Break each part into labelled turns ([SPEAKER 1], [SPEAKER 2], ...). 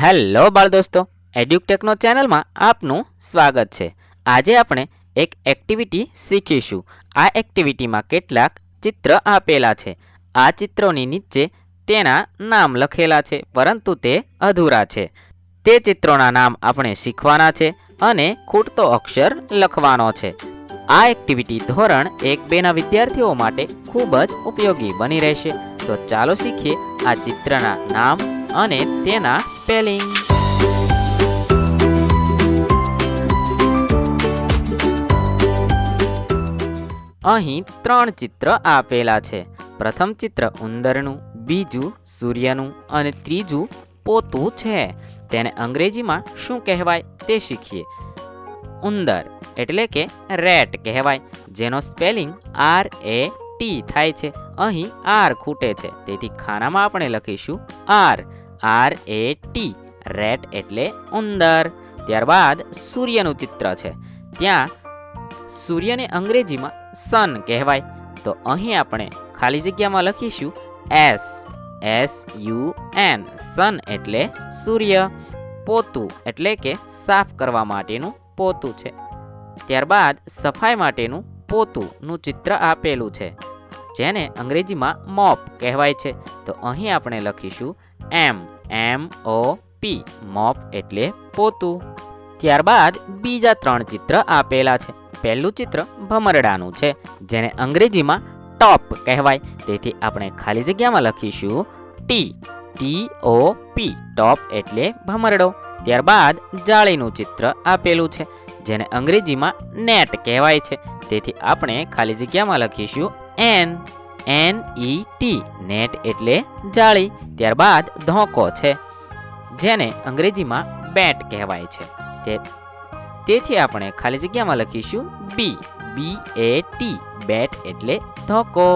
[SPEAKER 1] Hello બાળ દોસ્તો, એડ્યુટેકનો ચેનલમાં આપનું સ્વાગત છે. આજે આપણે એક એક્ટિવિટી શીખીશું. આ એક્ટિવિટીમાં કેટલાક ચિત્ર આપેલા છે. આ ચિત્રોની નીચે તેના નામ લખેલા છે, પરંતુ તે અધૂરા છે. તે ચિત્રોના નામ આપણે શીખવાના છે અને ખૂટતો અક્ષર લખવાનો છે. આ એક્ટિવિટી ધોરણ 1-2ના વિદ્યાર્થીઓ માટે ખૂબ જ ઉપયોગી બની રહેશે. તો ચાલો શીખીએ આ ચિત્રના નામ અને તેના સ્પેલિંગ. અહીં 3 ચિત્ર આપેલા છે. પ્રથમ ચિત્ર ઉંદરનું, બીજું સૂર્યનું અને ત્રીજું પોતું છે. તેને અંગ્રેજીમાં શું કહેવાય તે શીખીએ. ઉંદર એટલે કે રેટ કહેવાય, જેનો સ્પેલિંગ RAT થાય છે. અહીં R ખૂટે છે, તેથી ખાનામાં આપણે લખીશું RAT, રેટ એટલે ઉંદર. ત્યારબાદ સૂર્યનું ચિત્ર છે. ત્યાં સૂર્યને અંગ્રેજીમાં સન કહેવાય, તો અહીં આપણે ખાલી જગ્યામાં લખીશું SUN, સન એટલે સૂર્ય. પોતું એટલે કે સાફ કરવા માટેનું પોતું છે. ત્યારબાદ સફાઈ માટેનું પોતુંનું ચિત્ર આપેલું છે, જેને અંગ્રેજીમાં મોપ કહેવાય છે, તો અહીં આપણે લખીશું MOP, મોપ એટલે પોતું. ત્યારબાદ બીજા 3 ચિત્ર આપેલા છે. પહેલું ચિત્ર ભમરડાનું છે, જેને અંગ્રેજીમાં ટોપ કહેવાય, તેથી આપણે ખાલી જગ્યામાં લખીશું TOP, ટોપ એટલે ભમરડો. ત્યારબાદ જાળીનું ચિત્ર આપેલું છે, જેને અંગ્રેજીમાં નેટ કહેવાય છે, તેથી આપણે ખાલી જગ્યામાં લખીશું NET, નેટ એટલે જાળી. ત્યારબાદ ધોકો છે, જેને અંગ્રેજીમાં બેટ કહેવાય છે, તેથી આપણે ખાલી જગ્યામાં લખીશું BAT, બેટ એટલે ધોકો.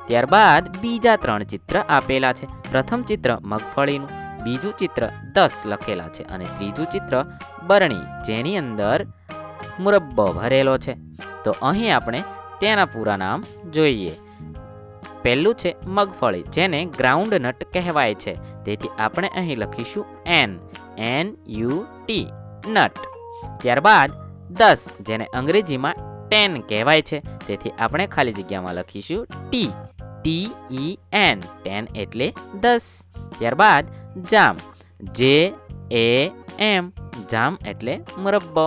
[SPEAKER 1] ત્યારબાદ બીજા 3 ચિત્ર આપેલા છે. પ્રથમ ચિત્ર મગફળીનું, બીજું ચિત્ર 10 લખેલા છે અને ત્રીજું ચિત્ર બરણી, જેની અંદર મુરબ્બો ભરેલો છે. તો અહીં આપણે તેના પૂરા નામ જોઈએ. પહેલું છે મગફળી, જેને ગ્રાઉન્ડ નટ કહેવાય છે, તેથી આપણે અહીં લખીશું NUT, નટ. ત્યારબાદ 10, જેને અંગ્રેજીમાં 10 કહેવાય છે, તેથી આપણે ખાલી જગ્યામાં લખીશું TEN, 10 એટલે 10. ત્યારબાદ જામ, JAM, જામ એટલે મુરબ્બો.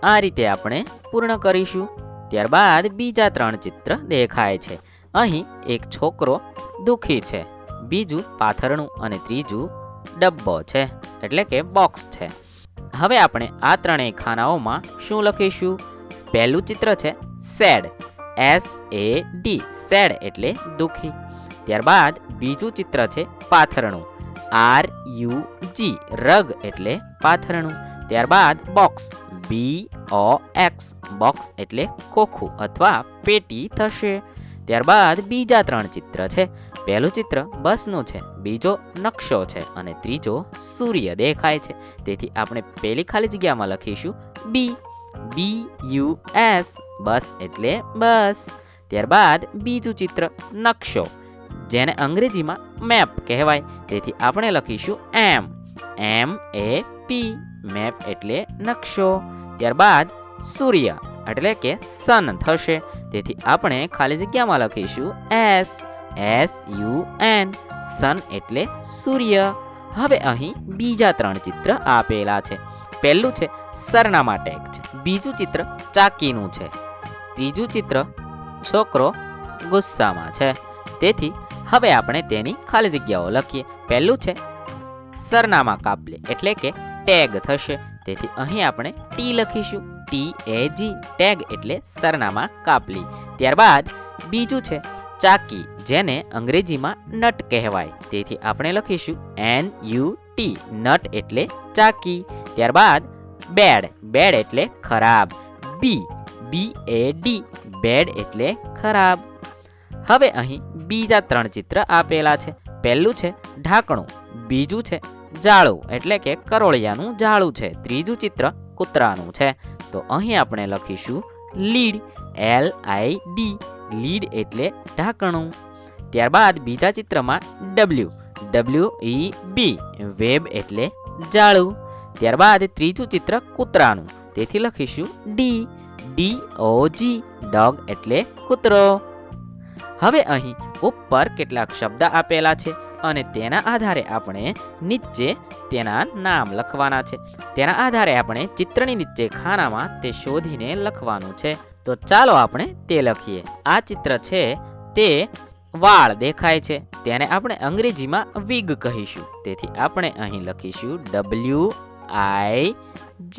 [SPEAKER 1] આ રીતે આપણે પૂર્ણ કરીશું. ત્યારબાદ બીજા 3 ચિત્ર દેખાય છે. અહીં એક છોકરો દુઃખી છે, બીજું પાથરણું અને ત્રીજું ડબ્બો છે, એટલે કે બોક્સ છે. હવે આપણે આ ત્રણેય ખાનાઓમાં શું લખીશું? પહેલું ચિત્ર છે સેડ, SAD, સેડ એટલે દુઃખી. ત્યારબાદ બીજું ચિત્ર છે પાથરણું, RUG, રગ એટલે પાથરણું. ત્યારબાદ બોક્સ, BOX, બોક્સ એટલે ખોખું અથવા પેટી થશે. ત્યારબાદ બીજા 3 ચિત્ર છે. પહેલું ચિત્ર બસનું છે, બીજો નકશો છે અને ત્રીજો સૂર્ય દેખાય છે, તેથી આપણે પહેલી ખાલી જગ્યામાં લખીશું BUS, બસ એટલે બસ. ત્યારબાદ બીજું ચિત્ર નકશો, જેને અંગ્રેજીમાં મેપ કહેવાય, તેથી આપણે લખીશું MAP, મેપ એટલે નકશો. ત્યારબાદ સૂર્ય એટલે કે સન થશે, તેથી આપણે ખાલી જગ્યામાં લખીશું SUN, સન એટલે સૂર્ય. હવે અહીં બીજા 3 ચિત્ર આપેલા છે. પહેલું છે સરનામા ટેગ છે, બીજું ચિત્ર ચાકીનું છે, ત્રીજું ચિત્ર છોકરો ગુસ્સામાં છે, તેથી હવે આપણે તેની ખાલી જગ્યાઓ લખીએ. પહેલું છે સરનામા કાપલી એટલે કે ટેગ થશે, તેથી અહીં આપણે T લખીશું, TAG, ટેગ એટલે સરનામા કાપલી. ત્યારબાદ બીજું છે ચાકી, જેને અંગ્રેજીમાં નટ કહેવાય, તેથી આપણે લખીશું NUT, નટ એટલે ચાકી. ત્યારબાદ બેડ, બેડ એટલે ખરાબ, BAD, બેડ એટલે ખરાબ. હવે અહીં બીજા 3 ચિત્ર આપેલા છે. પહેલું છે ઢાંકણું, બીજું છે જાળું એટલે કે કરોળિયાનું જાળું છે, ત્રીજું ચિત્ર કૂતરાનું છે, તો અહીં આપણે લખીશું લીડ, LID, લીડ એટલે ઢાંકણું. ત્યારબાદ બીજા ચિત્રમાં WEB, વેબ એટલે જાળું. ત્યારબાદ ત્રીજું ચિત્ર કૂતરાનું, તેથી લખીશું DOG, ડોગ એટલે કૂતરો. હવે અહીં ઉપર કેટલાક શબ્દ આપેલા છે અને તેના આધારે આપણે નીચે તેના નામ લખવાના છે. તેના આધારે આપણે ચિત્રની નીચે ખાનામાં તે શોધીને લખવાનું છે. તો ચાલો આપણે તે લખીએ. આ ચિત્ર છે તે વાળ દેખાય છે, તેને આપણે અંગ્રેજીમાં વિગ કહીશું, તેથી આપણે અહીં લખીશું WIG.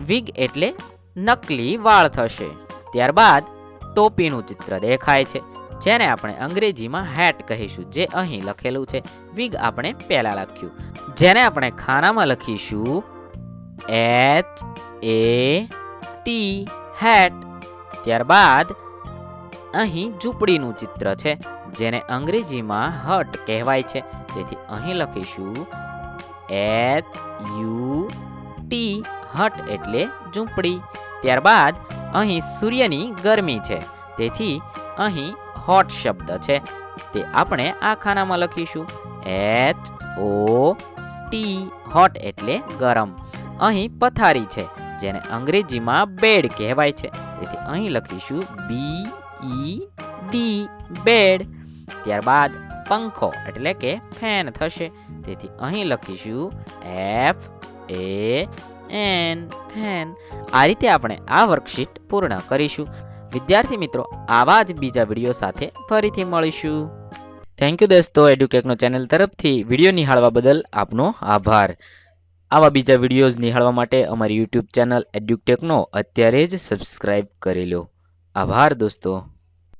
[SPEAKER 1] વિગ એટલે નકલી વાળ થશે. ત્યારબાદ ટોપીનું ચિત્ર દેખાય છે, જેને આપણે અંગ્રેજીમાં હેટ કહીશું, જે અહીં લખેલું છે. વિગ આપણે પહેલા લખ્યું, જેને આપણે ખાનામાં લખીશું HAT, હેટ. ત્યારબાદ અહીં ઝૂંપડીનું ચિત્ર છે, જેને અંગ્રેજીમાં હટ કહેવાય છે, તેથી અહીં લખીશું HUT, હટ એટલે ઝૂંપડી. ત્યારબાદ અહીં સૂર્યની ગરમી છે, તેથી અહીં હોટ શબ્દ છે, તે આપણે આ ખાનામાં લખીશું HOT, હોટ એટલે ગરમ. અહીં પથારી છે, જેને અંગ્રેજીમાં બેડ કહેવાય છે, તેથી અહીં લખીશું BED, બેડ. ત્યારબાદ પંખો એટલે કે ફેન થશે, તેથી અહીં લખીશું FAN, ફેન. આ રીતે આપણે આ વર્કશીટ પૂર્ણ કરીશું. વિદ્યાર્થી મિત્રો, આવા જ બીજા વિડીયો સાથે ફરીથી મળીશું. થેન્ક યુ દોસ્તો. એડ્યુટેકનો ચેનલ તરફથી વિડીયો નિહાળવા બદલ આપનો આભાર. આવા બીજા વિડીયોઝ નિહાળવા માટે અમારી યુટ્યુબ ચેનલ એડ્યુટેકનો અત્યારે જ સબસ્ક્રાઇબ કરી લો. આભાર દોસ્તો.